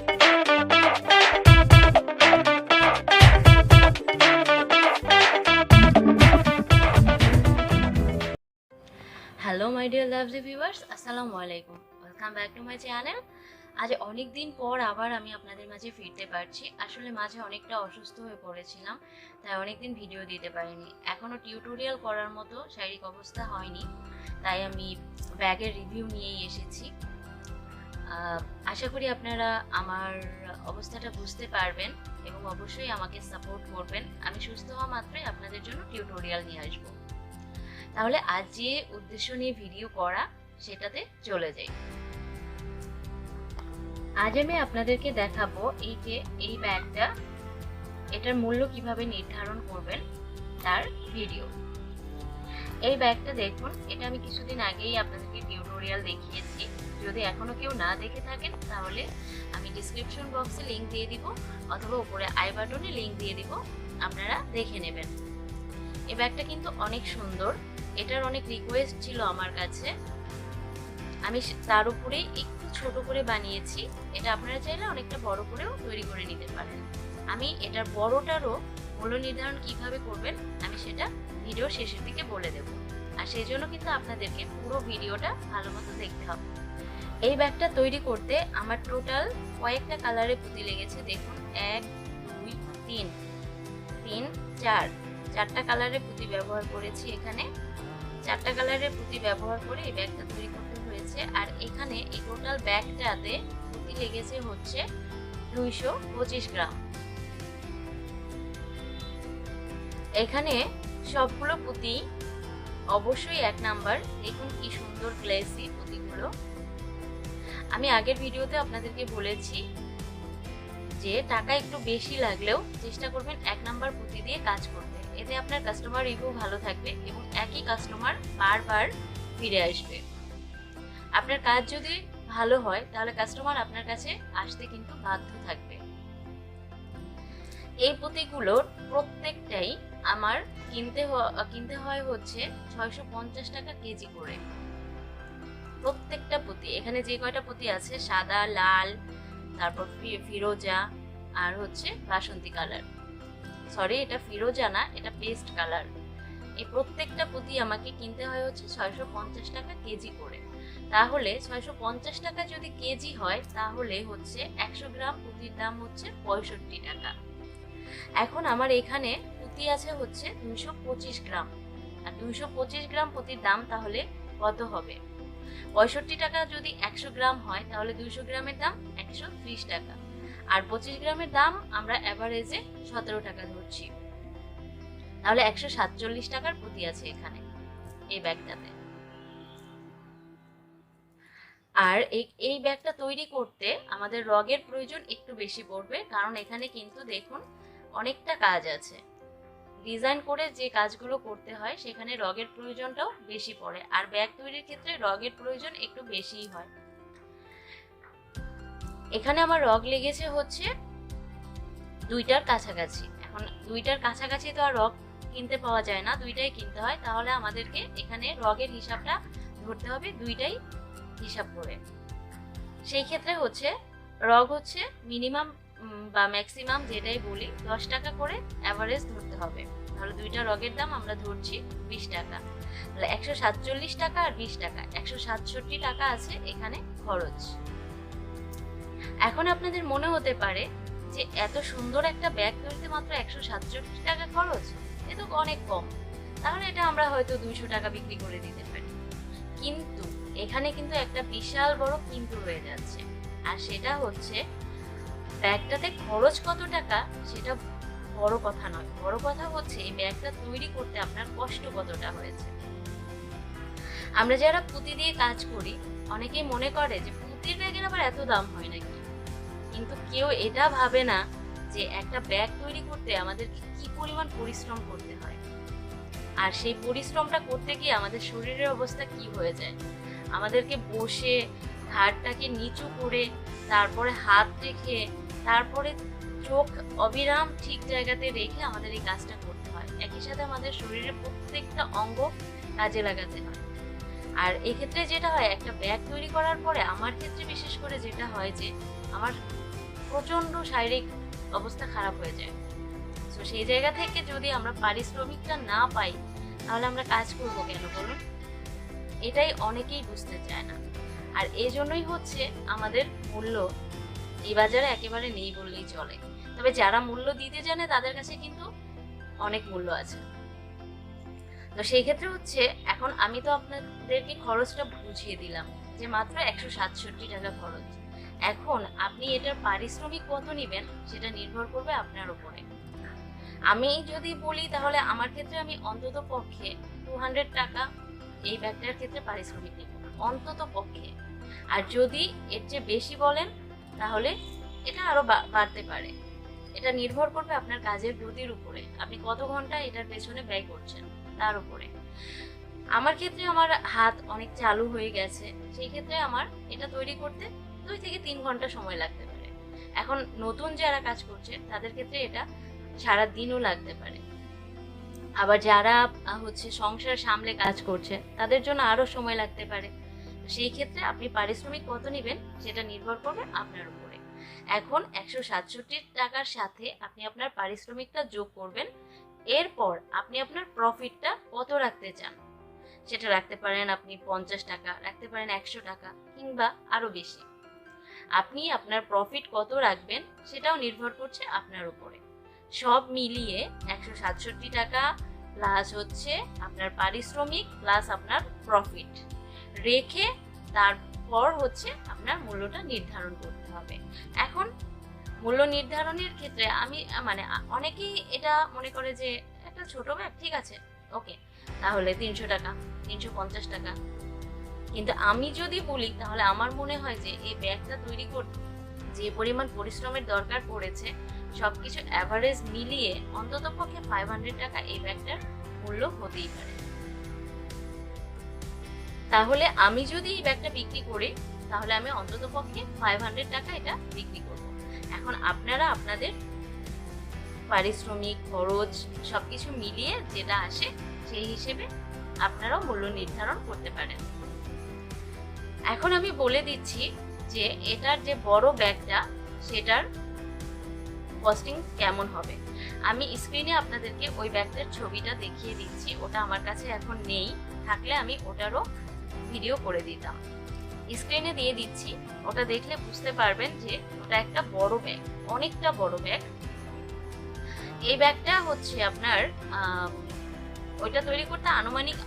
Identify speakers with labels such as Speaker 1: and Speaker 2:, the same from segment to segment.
Speaker 1: Hello my dear lovely viewers, আসসালামু আলাইকুম। Welcome back to my channel. আজ অনেক দিন পর আবার আমি আপনাদের মাঝে ফিরতে পারছি। আসলে মাঝে অনেকটা অসুস্থ হয়ে পড়েছিলাম, তাই অনেকদিন ভিডিও দিতে পারিনি। এখনও টিউটোরিয়াল করার মতো শারীরিক অবস্থা হয়নি, তাই আমি ব্যাগের রিভিউ নিয়েই এসেছি। আশা করি আপনারা আমার অবস্থাটা বুঝতে পারবেন এবং অবশ্যই আমাকে সাপোর্ট করবেন। আমি সুস্থ হওয়া মাত্রই আপনাদের জন্য টিউটোরিয়াল নিয়ে আসবো। তাহলে আজ যে উদ্দেশ্য নিয়ে ভিডিও করা সেটাতে চলে যাই। আজ আমি আপনাদেরকে দেখাবো এই ব্যাগটা, এটার মূল্য কিভাবে নির্ধারণ করবেন তার ভিডিও। এই ব্যাগটা দেখুন, এটা আমি কিছুদিন আগেই আপনাদেরকে টিউটোরিয়াল দেখিয়েছি। যদি এখনো কেউ না দেখে থাকেন তাহলে আমি ডিসক্রিপশন বক্সে লিংক দিয়ে দিব অথবা উপরে আই বাটনে লিংক দিয়ে দিব, আপনারা দেখে নেবেন। এই ব্যাগটা কিন্তু অনেক সুন্দর, এটার অনেক রিকোয়েস্ট ছিল আমার কাছে, আমি তার উপরেই একটু ছোট করে বানিয়েছি। এটা আপনারা চাইলে অনেকটা বড় করেও তৈরি করে নিতে পারেন। আমি এটার বড়টারও মূল্য নির্ধারণ কিভাবে করবেন আমি সেটা ভিডিও শেষের দিকে বলে দেব, আর সেই জন্য কিন্তু আপনাদেরকে পুরো ভিডিওটা ভালো মতো দেখতে হবে। এই ব্যাগটা তৈরি করতে আমার টোটাল কয়েকটা কালারে পুঁতি লেগেছে। দেখুন, 1 2 3 4টা কালারের পুঁতি ব্যবহার করেছি। এখানে 4টা কালারের পুঁতি ব্যবহার করে এই ব্যাগটা তৈরি করতে হয়েছে। আর এখানে এই টোটাল ব্যাগটাতে পুঁতি লেগেছে হচ্ছে 225 গ্রাম। এখানে সবগুলো পুঁতি অবশ্যই 1 নাম্বার। দেখুন কি সুন্দর গ্লেসি পুঁতিগুলো। আমি আগের ভিডিওতে আপনাদেরকে বলেছি যে টাকা একটু বেশি লাগলেও চেষ্টা করবেন 1 নাম্বার পুঁতি দিয়ে কাজ করতে, এতে আপনার কাস্টমার রিভিউ ভালো থাকবে এবং একই কাস্টমার বারবার ফিরে আসবে। আপনার কাজ যদি ভালো হয় তাহলে কাস্টমার আপনার কাছে আসতে কিন্তু বাধ্য থাকবে। এই পুঁতিগুলোর প্রত্যেকটাই আমার কিনতে হয় হচ্ছে 650 টাকা কেজি করে। প্রত্যেকটা পুঁতি, এখানে যে কয়টা পুঁতি আছে, সাদা, লাল, তারপর ফিরোজা আর হচ্ছে বাসন্তী কালার, সরি এটা ফিরোজা না, এটা পেস্ট কালার। এই প্রত্যেকটা পুঁতি আমাকে কিনতে হয় হচ্ছে 650 টাকা কেজি করে। তাহলে 650 টাকা যদি কেজি হয় তাহলে হচ্ছে 100 গ্রাম পুঁতির দাম হচ্ছে 65 টাকা। এখন আমার এখানে পুঁতি আছে হচ্ছে 225 গ্রাম, আর 225 গ্রাম পুঁতির দাম তাহলে কত হবে? 65 টাকা যদি 100 গ্রাম হয় তাহলে 200 গ্রামের দাম 130 টাকা, আর 25 গ্রামের দাম আমরা এভারেজে 17 টাকা ধরছি। তাহলে 147 টাকার পুঁতি আছে এখানে এই ব্যাগটাতে। আর এই ব্যাগটা তৈরি করতে আমাদের রগের প্রয়োজন একটু বেশি পড়বে, কারণ এখানে কিন্তু দেখুন অনেকটা কাজ আছে। ডিজাইন করে যে কাজগুলো করতে হয় সেখানে রগের প্রয়োজনটাও বেশি পড়ে, আর ব্যাগ তৈরির ক্ষেত্রে রগের প্রয়োজন একটু বেশিই হয়। এখানে আমার রগ লেগেছে হচ্ছে 2টার কাছাকাছি। এখন 2টার কাছাকাছি তো আর রগ কিনতে পাওয়া যায় না, 2টাই কিনতে হয়। তাহলে আমাদেরকে এখানে রগের হিসাবটা ধরতে হবে 2টাই হিসাব করে। সেই ক্ষেত্রে হচ্ছে রগ হচ্ছে মিনিমাম বা ম্যাক্সিমাম যেটাই বলি 10 টাকা করে অ্যাভারেজ ধরতে হবে। তাহলে 2টা রগের দাম আমরা ধরছি 20 টাকা। তাহলে 147 টাকা আর 20 টাকা, 167 টাকা আছে এখানে খরচ। এখন আপনাদের মনে হতে পারে যে এত সুন্দর একটা ব্যাগ তৈরিতে মাত্র 167 টাকা খরচ, এ তো অনেক কম, তাহলে এটা আমরা হয়তো 200 টাকা বিক্রি করে দিতে পারি। কিন্তু এখানে কিন্তু একটা বিশাল বড় কিন্তু রয়ে যাচ্ছে, আর সেটা হচ্ছে ব্যাগটাতে খরচ কত টাকা সেটা বড় কথা নয়। বড় কথা হচ্ছে এই ব্যাগটা তৈরি করতে আপনার কষ্ট কতটা হয়েছে। আমরা যারা পুঁতি দিয়ে কাজ করি অনেকেই মনে করে যে পুঁতির ব্যাগের আবার এত দাম হয় নাকি, কিন্তু কেউ এটা ভাবে না যে একটা ব্যাগ তৈরি করতে আমাদেরকে কি পরিমাণ পরিশ্রম করতে হয়, আর সেই পরিশ্রমটা করতে গিয়ে আমাদের শরীরের অবস্থা কি হয়ে যায়। আমাদেরকে বসে ঘাড়টাকে নিচু করে, তারপরে হাত রেখে, তারপরে চোখ অবিরাম ঠিক জায়গাতে রেখে আমাদের এই কাজটা করতে হয়। একই সাথে আমাদের শরীরের প্রত্যেকটা অঙ্গ কাজে লাগাতে হয়। আর এক্ষেত্রে যেটা হয়, একটা ব্যাগ তৈরি করার পরে আমার ক্ষেত্রে বিশেষ করে যেটা হয় যে আমার প্রচণ্ড শারীরিক অবস্থা খারাপ হয়ে যায়। তো সেই জায়গা থেকে যদি আমরা পারিশ্রমিকটা না পাই তাহলে আমরা কাজ করব কেন বলুন? এটাই অনেকেই বুঝতে চায় না। আর এই জন্যই হচ্ছে আমাদের মূল্য এই বাজারে একেবারে নেই বললেই চলে। তবে যারা মূল্য দিতে জানে তাদের কাছে কিন্তু অনেক মূল্য আছে। তো সেই ক্ষেত্রে হচ্ছে এখন আমি তো আপনাদেরকে খরচটা বুঝিয়ে দিলাম যে মাত্র 167 টাকা খরচ। এখন আপনি এটার পারিশ্রমিক কত নেবেন সেটা নির্ভর করবে আপনার উপরে। আমি যদি বলি তাহলে আমার ক্ষেত্রে আমি অন্তত পক্ষে 200 টাকা এই ব্যাগটার ক্ষেত্রে পারিশ্রমিক নেব অন্তত পক্ষে। আর যদি এর চেয়ে বেশি বলেন তাহলে এটা আরো বাড়তে পারে। এটা নির্ভর করবে আপনার কাজের গতির উপরে, আপনি কত ঘন্টা এটার পেছনে ব্যয় করছেন তার উপরে। আমার ক্ষেত্রে আমার হাত অনেক চালু হয়ে গেছে, সেই ক্ষেত্রে আমার এটা তৈরি করতে 2 থেকে 3 ঘন্টা সময় লাগতে পারে। এখন নতুন যারা কাজ করছে তাদের ক্ষেত্রে এটা সারা দিনও লাগতে পারে। আবার যারা হচ্ছে সংসার সামলে কাজ করছে তাদের জন্য আরো সময় লাগতে পারে। সেই ক্ষেত্রে আপনি পারিশ্রমিক কত নেবেন সেটা নির্ভর করবে আপনার উপরে। এখন 167 টাকার সাথে আপনি আপনার পারিশ্রমিকটা যোগ করবেন। এরপর আপনি আপনার প্রফিটটা কত রাখতে চান সেটা রাখতে পারেন, আপনি 50 টাকা রাখতে পারেন, 100 টাকা কিংবা আরো বেশি। আপনি আপনার প্রফিট কত রাখবেন সেটাও নির্ভর করছে আপনার উপরে। সব মিলিয়ে 167 টাকা প্লাস হচ্ছে আপনার পারিশ্রমিক প্লাস আপনার প্রফিট রেখে তারপর হচ্ছে আপনার মূল্যটা নির্ধারণ করতে হবে। এখন মূল্য নির্ধারণের ক্ষেত্রে আমি অনেকেই এটা মনে করে যে একটা ছোট ব্যাগ ঠিক আছে, ওকে তাহলে 300 টাকা 350 টাকা। কিন্তু আমি যদি বলি তাহলে আমার মনে হয় যে এই ব্যাগটা তৈরি করতে যে পরিমাণ পরিশ্রমের দরকার পড়েছে সবকিছু অ্যাভারেজ মিলিয়ে অন্তত পক্ষে 500 টাকা এই ব্যাগটার মূল্য হতেই পারে। তাহলে আমি যদি এই ব্যাগটা বিক্রি করি তাহলে আমি অন্তত পক্ষে 500 টাকা এটা বিক্রি করব। এখন আপনারা আপনাদের পারিশ্রমিক খরচ সবকিছু মিলিয়ে যেটা আসে সেই হিসেবে আপনারাও মূল্য নির্ধারণ করতে পারেন। এখন আমি বলে দিচ্ছি যে এটার যে বড় ব্যাগটা সেটার কস্টিং কেমন হবে। আমি স্ক্রিনে আপনাদেরকে ওই ব্যাগটার ছবিটা দেখিয়ে দিচ্ছি, ওটা আমার কাছে এখন নেই, থাকলে আমি ওটারও ভিডিও করে দিতাম। স্ক্রিনে দিয়ে দিচ্ছি, ওটা দেখলে বুঝতে পারবেন যে ওটা একটা বড় ব্যাগ, অনেকটা বড় ব্যাগ। এই ব্যাগটা হচ্ছে আপনার ওইটা তৈরি করতে আনুমানিক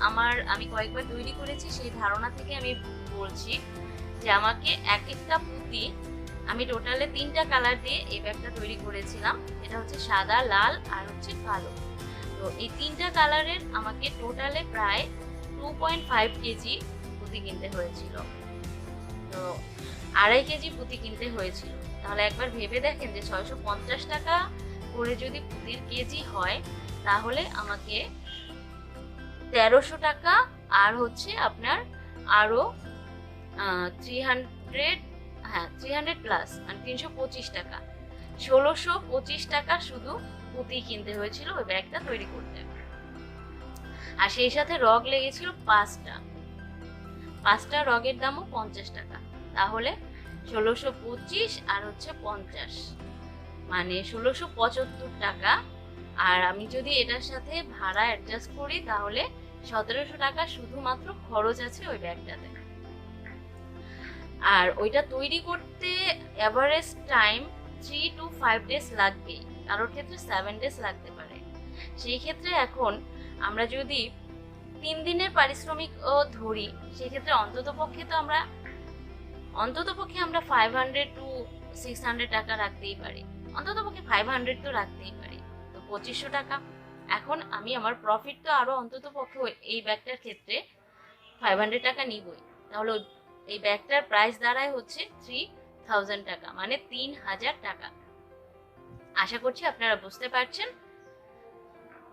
Speaker 1: আমি কয়েকবার তৈরি করেছি সেই ধারণা থেকে আমি বলছি যে আমাকে এক একটা পুঁতি আমি টোটালে 3টা কালার দিয়ে এই ব্যাগটা তৈরি করেছিলাম। এটা হচ্ছে সাদা, লাল আর হচ্ছে কালো। তো এই 3টা কালারের আমাকে টোটালে প্রায় 2.5 কেজি পুঁতি কিনতে হয়েছিল। তো 2.5 কেজি পুঁতি কিনতে হয়েছিল। তাহলে একবার ভেবে দেখেন যে 650 টাকা করে যদি পুঁতির কেজি হয় তাহলে আমাকে 1300 টাকা আর হচ্ছে আপনার আরো 300 প্লাস মানে 325 টাকা, 1625 টাকা শুধু পুঁতি কিনতে হয়েছিল ওই ব্যাগটা তৈরি করতে। আর সেই সাথে রগ লেগেছিল 5টা রগের দামও 50 টাকা। তাহলে 1625 আর হচ্ছে 50 মানে 1675 টাকা। আর আমি যদি এটার সাথে ভাড়া অ্যাডজাস্ট করি তাহলে 1700 টাকা শুধুমাত্র খরচ আছে ওই ব্যাগটাতে। আর ওইটা তৈরি করতে এভারেজ টাইম 3 to 5 ডেজ লাগবে, কারোর ক্ষেত্রে 7 ডেজ লাগতে পারে। সেই ক্ষেত্রে এখন আমরা যদি 3 দিনের পারিশ্রমিক ধরি সেক্ষেত্রে অন্তত পক্ষে আমরা 500 to 600 টাকা রাখতেই পারি, অন্তত পক্ষে 500 তো রাখতেই পারি, তো 2500 টাকা। এখন আমি আমার প্রফিট তো আরো অন্তত পক্ষে এই ব্যাগটার ক্ষেত্রে 500 টাকা নিবই, তাহলে এই ব্যাগটার প্রাইস দাঁড়ায় হচ্ছে 3000 টাকা মানে 3000 টাকা। আশা করছি আপনারা বুঝতে পারছেন।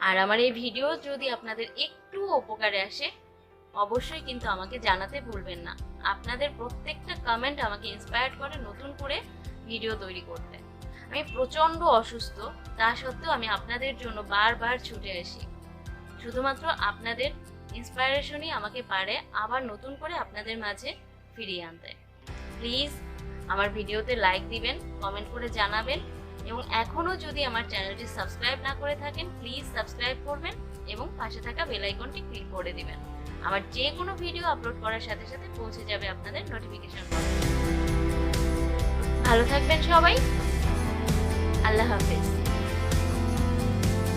Speaker 1: আর আমার এই ভিডিও যদি আপনাদের একটু উপকারে আসে অবশ্যই কিন্তু আমাকে জানাতে ভুলবেন না। আপনাদের প্রত্যেকটা কমেন্ট আমাকে ইন্সপায়ার করে নতুন করে ভিডিও তৈরি করতে। আমি প্রচন্ড অসুস্থ, তা সত্ত্বেও আমি আপনাদের জন্য বারবার ছুটে আসি। শুধুমাত্র আপনাদের ইন্সপায়ারেশনই আমাকে পারে আবার নতুন করে আপনাদের মাঝে ফিরিয়ে আনতে। প্লিজ আমার ভিডিওতে লাইক দিবেন, কমেন্ট করে জানাবেন এবং এখনো যদি আমার চ্যানেলটি সাবস্ক্রাইব না করে থাকেন প্লিজ সাবস্ক্রাইব করবেন এবং পাশে থাকা বেল আইকনটি ক্লিক করে দিবেন। আমার যে কোনো ভিডিও আপলোড করার সাথে সাথে পৌঁছে যাবে আপনাদের নোটিফিকেশন বক্সে। ভালো থাকবেন সবাই, আল্লাহ হাফেজ।